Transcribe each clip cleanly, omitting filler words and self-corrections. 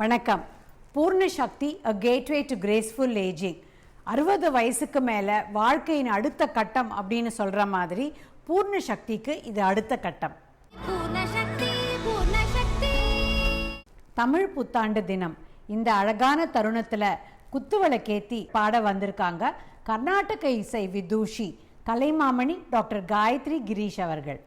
வணக்கம். பூர்ண சக்தி a gateway to graceful aging. 60 வயசுக்கு மேலே வாழ்க்கையின் அடுத்த கட்டம் அப்படின்னு சொல்கிற மாதிரி பூர்ண சக்திக்கு இது அடுத்த கட்டம். தமிழ் புத்தாண்டு தினம் இந்த அழகான தருணத்தில் குத்துவிளக்கேத்தி பாட வந்திருக்காங்க கர்நாடக இசை விதூஷி கலைமாமணி டாக்டர் காயத்ரி கிரீஷ் அவர்கள்.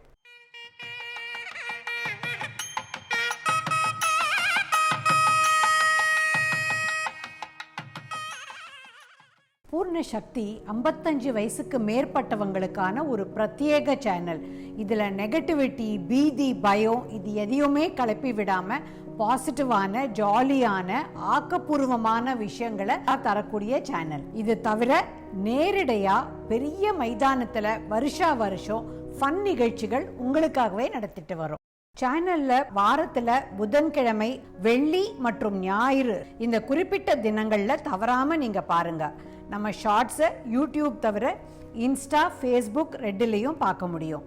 பூர்ண சக்தி 55 வயசுக்கு மேற்பட்டவங்களுக்கான ஒரு பிரத்யேக சேனல். இதில் நெகட்டிவிட்டி, பீதி, பயம் இது எதையுமே கிளப்பி விடாமல் பாசிட்டிவான, ஜாலியான, ஆக்கப்பூர்வமான விஷயங்களை தரக்கூடிய சேனல். இது தவிர நேரடியாக பெரிய மைதானத்தில் வருஷம் ஃபன் நிகழ்ச்சிகள் உங்களுக்காகவே நடத்திட்டு வரும். சேனல்ல வாரத்துல புதன்கிழமை, வெள்ளி மற்றும் ஞாயிறு இந்த குறிப்பிட்ட தினங்கள்ல தவறாம நீங்க பாருங்க. நம்ம ஷார்ட்ஸை யூடியூப் தவிர இன்ஸ்டா, ஃபேஸ்புக், ரெட்டிலையும் பார்க்க முடியும்.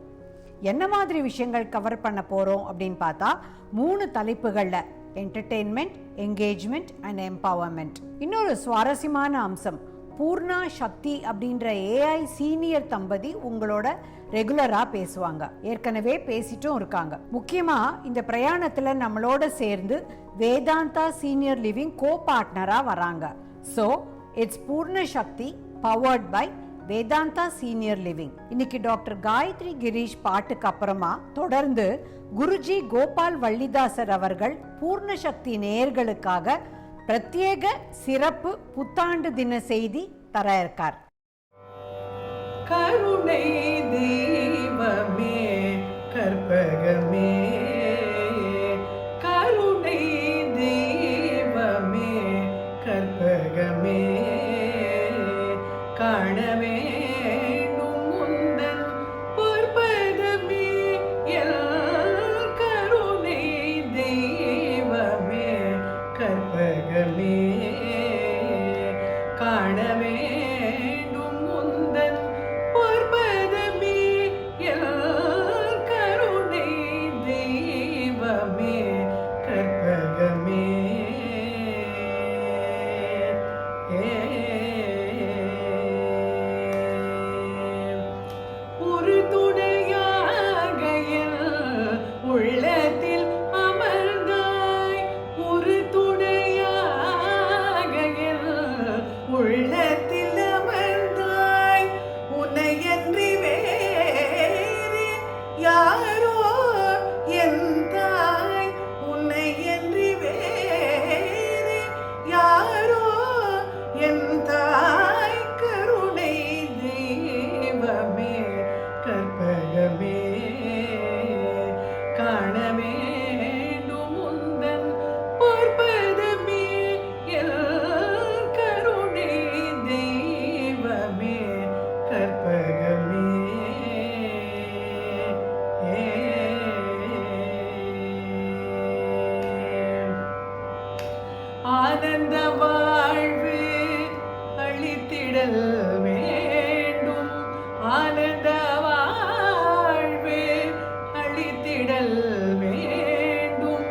என்ன மாதிரி விஷயங்கள் கவர் பண்ண போறோம் அப்படின்னு பார்த்தா 3 தலைப்புகள்ல என்டர்டெயின்மெண்ட், என்கேஜ்மெண்ட் அண்ட் எம்பவர்மெண்ட். இன்னொரு சுவாரஸ்யமான அம்சம், பூர்ணா சக்தி அப்படின்ற ஏஐ சீனியர் தம்பதி உங்களோட ரெகுலரா பேசுவாங்க. ஏற்கனவே பேசிட்டும் இருக்காங்க. முக்கியமா இந்த பிரயாணத்துல நம்மளோட சேர்ந்து வேதாந்தா சீனியர் லிவிங் கோ பார்ட்னரா வராங்க. So it's Poorna Shakti powered by Vedanta senior living. இன்னைக்கு டாக்டர் காயத்ரி கிரீஷ் பாட்டுக்கு அப்புறமா தொடர்ந்து குருஜி கோபால் வள்ளிதாசர் அவர்கள் பூர்ண சக்தி நேயர்களுக்காக பிரத்யேக சிறப்பு புத்தாண்டு தின செய்தி தர இருக்கார். கருணை தெய்வமே கற்பகமே, கருணை தெய்வமே கற்பகமே, காணவே ஆனந்த வாழ்வு அளித்திடல் வேண்டும், ஆனந்த வாழ்வு அளித்திடல் வேண்டும்,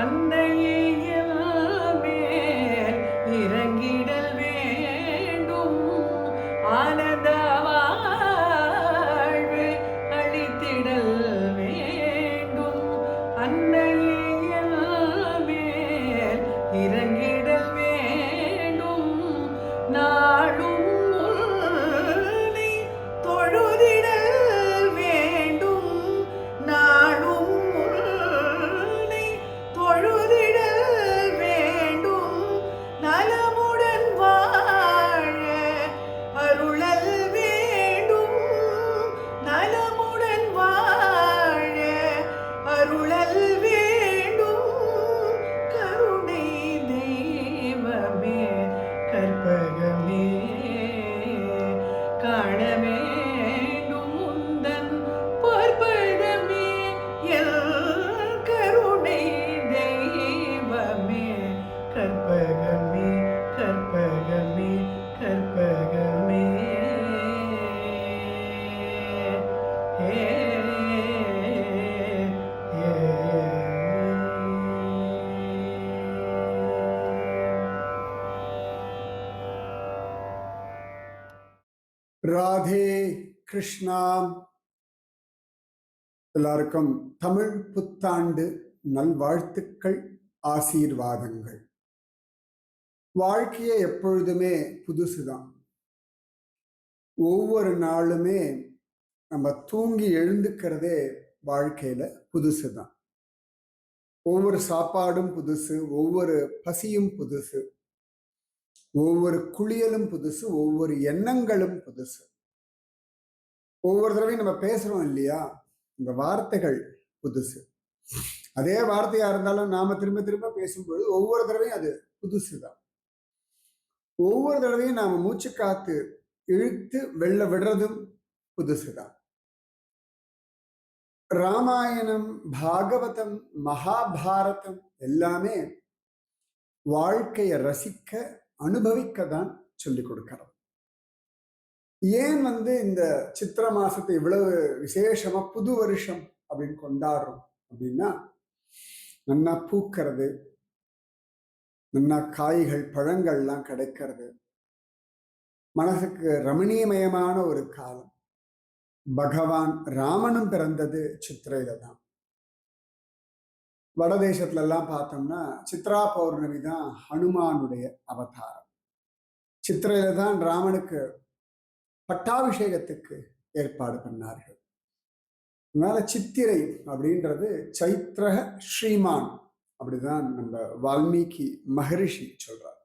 அன்னையில் மேல் இறங்கிடல் வேண்டும், ஆனந்த வாழ்வு அளித்திடல் வேண்டும், அன்னையில் இறங்கிடல் வேண்டும், நாளும் உன்னை தொழுதிடல் வேண்டும், நாளும் உன்னை தொழுதிடல் வேண்டும், நலமுடன் வாழ அருளல் வேண்டும், நலமுடன் வாழ அருளல் வேண்டும், கற்பகமே காண வேண்டும் உந்தன் பொற்பதமே, எல் கருணை தெய்வமே கற்பகமே, கற்பகமே, கற்பகமே. ராதே கிருஷ்ணா. எல்லாருக்கும் தமிழ் புத்தாண்டு நல்வாழ்த்துக்கள், ஆசீர்வாதங்கள். வாழ்க்கையே எப்பொழுதுமே புதுசுதான். ஒவ்வொரு நாளுமே நம்ம தூங்கி எழுந்துக்கிறதே வாழ்க்கையில புதுசுதான். ஒவ்வொரு சாப்பாடும் புதுசு, ஒவ்வொரு பசியும் புதுசு, ஒவ்வொரு குளியலும் புதுசு, ஒவ்வொரு எண்ணங்களும் புதுசு. ஒவ்வொரு தடவையும் நம்ம பேசுறோம் இல்லையா, இந்த வார்த்தைகள் புதுசு. அதே வார்த்தையா இருந்தாலும் நாம திரும்ப திரும்ப பேசும்பொழுது ஒவ்வொரு தடவையும் அது புதுசுதான். ஒவ்வொரு தடவையும் நாம மூச்சு காத்து இழுத்து வெளில விடுறதும் புதுசுதான். ராமாயணம், பாகவதம், மகாபாரதம் எல்லாமே வாழ்க்கையை ரசிக்க, அனுபவிக்க தான் சொல்லிக் கொடுக்கிறோம். ஏன் இந்த சித்திர மாசத்தை இவ்வளவு விசேஷமா புது வருஷம் அப்படின்னு கொண்டாடுறோம் அப்படின்னா, நன்னா பூக்கிறது, நன்னா காய்கள் பழங்கள்லாம் கிடைக்கிறது, மனசுக்கு ரமணீயமயமான ஒரு காலம். பகவான் ராமனும் பிறந்தது சித்திரையில தான். வடதேசத்துல எல்லாம் பார்த்தோம்னா சித்ரா பௌர்ணமி தான் ஹனுமானுடைய அவதாரம். சித்திரையில தான் ராமனுக்கு பட்டாபிஷேகத்துக்கு ஏற்பாடு பண்ணார்கள். அதனால சித்திரை அப்படின்றது சைத்ரக ஸ்ரீமான் அப்படிதான் நம்ம வால்மீகி மகரிஷி சொல்றார்.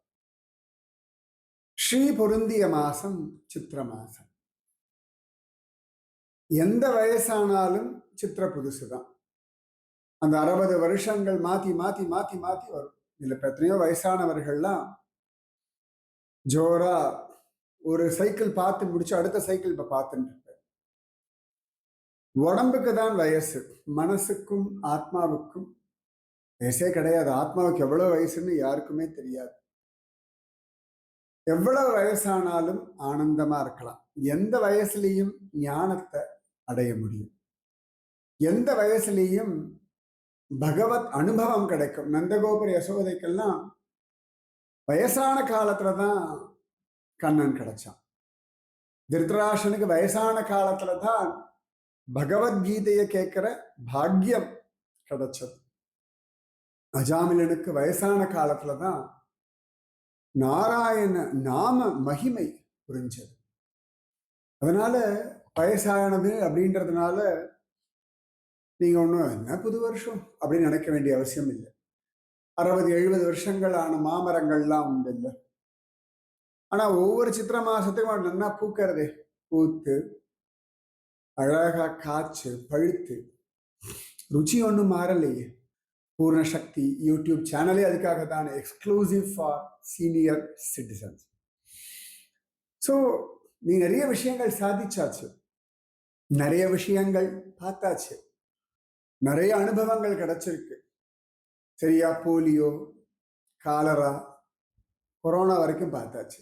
ஸ்ரீ பொருந்திய மாசம் சித்திர மாசம். எந்த வயசானாலும் சித்திர புதுசுதான். அந்த 60 வருஷங்கள் மாத்தி மாத்தி மாத்தி மாத்தி வரும். இதுல எத்தனையோ வயசானவர்கள்லாம் ஜோரா ஒரு சைக்கிள் பார்த்து முடிச்சு அடுத்த சைக்கிள் இப்ப பார்த்துட்டு இருப்பார். உடம்புக்கு தான் வயசு, மனசுக்கும் ஆத்மாவுக்கும் வயசே கிடையாது. ஆத்மாவுக்கு எவ்வளவு வயசுன்னு யாருக்குமே தெரியாது. எவ்வளவு வயசானாலும் ஆனந்தமா இருக்கலாம். எந்த வயசுலையும் ஞானத்தை அடைய முடியும். எந்த வயசுலையும் பகவத் அனுபவம் கிடைக்கும். நந்தகோபுர யசோதைக்கெல்லாம் வயசான காலத்துலதான் கண்ணன் கிடைச்சான். திருதராஷனுக்கு வயசான காலத்துலதான் பகவத்கீதையை கேட்கிற பாக்கியம் கிடைச்சது. அஜாமிலனுக்கு வயசான காலத்துலதான் நாராயண நாம மகிமை புரிஞ்சது. அதனால வயசானது அப்படின்றதுனால நீங்க ஒன்றும் என்ன புது வருஷம் அப்படின்னு நினைக்க வேண்டிய அவசியம் இல்லை. 60-70 வருஷங்கள் ஆன மாமரங்கள்லாம் உண்டு இல்லை. ஆனா ஒவ்வொரு சித்திர மாசத்துக்கும் நல்லா பூக்கிறதே, பூத்து அழகா காய்ச்சு பழுத்து, ருச்சி ஒன்றும் மாறலையே. பூர்ண சக்தி யூடியூப் சேனலே அதுக்காக தான், exclusive for senior citizens. So நீ நிறைய விஷயங்கள் சாதிச்சாச்சு, நிறைய விஷயங்கள் பார்த்தாச்சு, நிறைய அனுபவங்கள் கிடைச்சிருக்கு. சரியா, போலியோ, காலரா, கொரோனா வரைக்கும் பார்த்தாச்சு.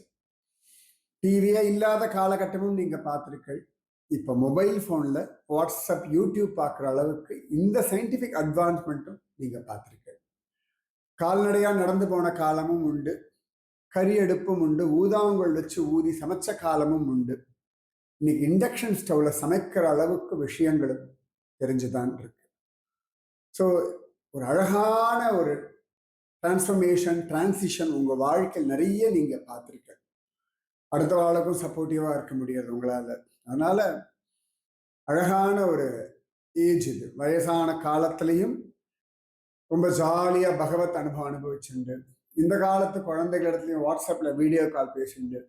டிவியே இல்லாத காலகட்டமும் நீங்க பார்த்திருக்கள். இப்ப மொபைல் போன்ல வாட்ஸ்அப், யூடியூப் பார்க்குற அளவுக்கு இந்த சயின்டிபிக் அட்வான்ஸ்மெண்ட்டும் நீங்க பார்த்திருக்க. கால்நடையா நடந்து போன காலமும் உண்டு, கறி அடுப்பும் உண்டு, ஊதாங்கல் வச்சு ஊதி சமைச்ச காலமும் உண்டு. இன்னைக்கு இண்டக்ஷன் ஸ்டவ்ல சமைக்கிற அளவுக்கு விஷயங்களும் தெரிஞ்சுதான் இருக்கு. ஸோ ஒரு அழகான ஒரு டிரான்ஸ்ஃபர்மேஷன், டிரான்சிஷன் உங்க வாழ்க்கையில் நிறைய நீங்க பார்த்திருக்க. அடுத்த வாழ்க்கும் சப்போர்ட்டிவா இருக்க முடியாது உங்களால. அதனால அழகான ஒரு ஏஜ் இது. வயசான காலத்திலையும் ரொம்ப ஜாலியா பகவத் அனுபவம் அனுபவிச்சுண்டு, இந்த காலத்து குழந்தைகளிடத்துலையும் வாட்ஸ்அப்ல வீடியோ கால் பேசிண்டு,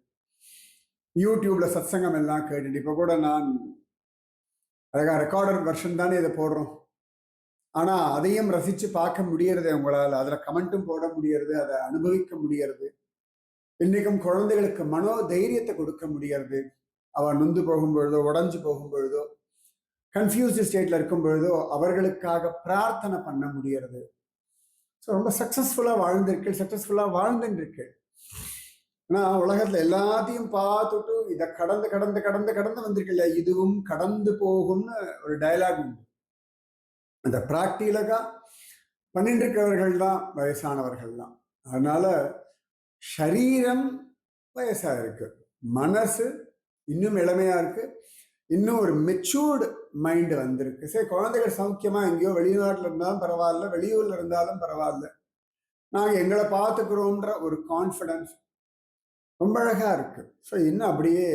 யூடியூப்ல சத்சங்கம் எல்லாம் கேட்டுட்டு, இப்போ கூட நான் அழகா ரெக்கார்டர் வெர்ஷன் தானே இதை போடுறோம், ஆனா அதையும் ரசிச்சு பார்க்க முடியறது உங்களால். அதுல கமெண்ட்டும் போட முடியறது, அதை அனுபவிக்க முடியறது. இன்னைக்கும் குழந்தைகளுக்கு மனோ தைரியத்தை கொடுக்க முடியறது. அவன் நொந்து போகும் பொழுதோ, உடஞ்சு போகும் பொழுதோ, கன்ஃபியூஸ்டு ஸ்டேட்ல இருக்கும் பொழுதோ அவர்களுக்காக பிரார்த்தனை பண்ண முடியறது. ஸோ ரொம்ப சக்சஸ்ஃபுல்லா வாழ்ந்திருக்கு, சக்சஸ்ஃபுல்லா வாழ்ந்துருக்கு. ஆனா உலகத்துல எல்லாத்தையும் பார்த்துட்டு இதை கடந்து கடந்து கடந்து கடந்து வந்திருக்குல்ல, இதுவும் கடந்து போகும்னு ஒரு டயலாக் உண்டு. அந்த பிராக்டிகலா பண்ணிட்டு இருக்கிறவர்கள் தான் வயசானவர்கள் தான். அதனால ஷரீரம் வயசா இருக்கு, மனசு இன்னும் இளமையா இருக்கு, இன்னும் ஒரு மெச்சூர்டு மைண்டு வந்திருக்கு. சரி, குழந்தைகள் சௌக்கியமா எங்கேயோ வெளிநாட்டில் இருந்தாலும் பரவாயில்ல, வெளியூர்ல இருந்தாலும் பரவாயில்ல, நாங்கள் எங்களை பார்த்துக்கிறோன்ற ஒரு கான்ஃபிடன்ஸ் ரொம்ப அழகா இருக்கு. ஸோ இன்னும் அப்படியே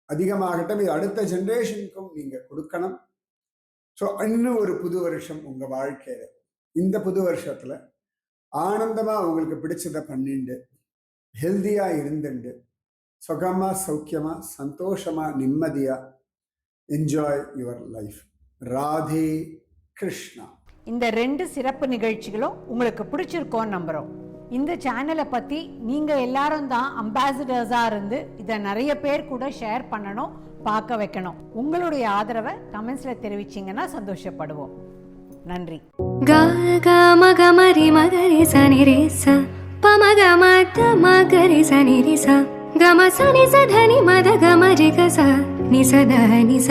அதிகமாகட்டும். இது அடுத்த ஜென்ரேஷனுக்கும் நீங்க கொடுக்கணும். ஸோ இன்னும் ஒரு புது வருஷம் உங்க வாழ்க்கையில, இந்த புது வருஷத்துல ஆனந்தமா உங்களுக்கு பிடிச்சதை பண்ணிண்டு ஹெல்தியா இருந்துண்டு சுகமா சௌக்கியமா சந்தோஷமா நிம்மதியா enjoy your life. Radhe Krishna. இந்த 2 சிறப்பு நிகழ்ச்சிகளும் உங்களுக்கு பிடிச்சிருக்கோன்னு நம்புகிறோம். இந்த சேனலை பற்றி நீங்கள் எல்லாரும் தான் அம்பாசிடர்ஸாக இருந்து இதை நிறைய பேர் கூட ஷேர் பண்ணணும், பார்க்க வைக்கணும். உங்களுடைய ஆதரவை கமெண்ட்ஸில் தெரிவிச்சிங்கன்னா சந்தோஷப்படுவோம். நன்றி. க க ம க ம ரி ம க ரி ச நி ரி ச ப ம க ம த ம க ரி ச நி ரி ச க ம ச நி ச த நி ம த க ம ரி க ச நி ச த நி ச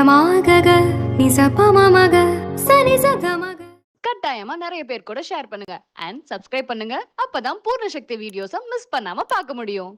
ம க க நி ச ப ம ம க ச நி ச க ம க. கட்டாயமா நிறைய பேர் கூட ஷேர் பண்ணுங்க அண்ட் சப்ஸ்கிரைப் பண்ணுங்க. அப்பதான் பூர்ண சக்தி வீடியோஸை மிஸ் பண்ணாம பார்க்க முடியும்.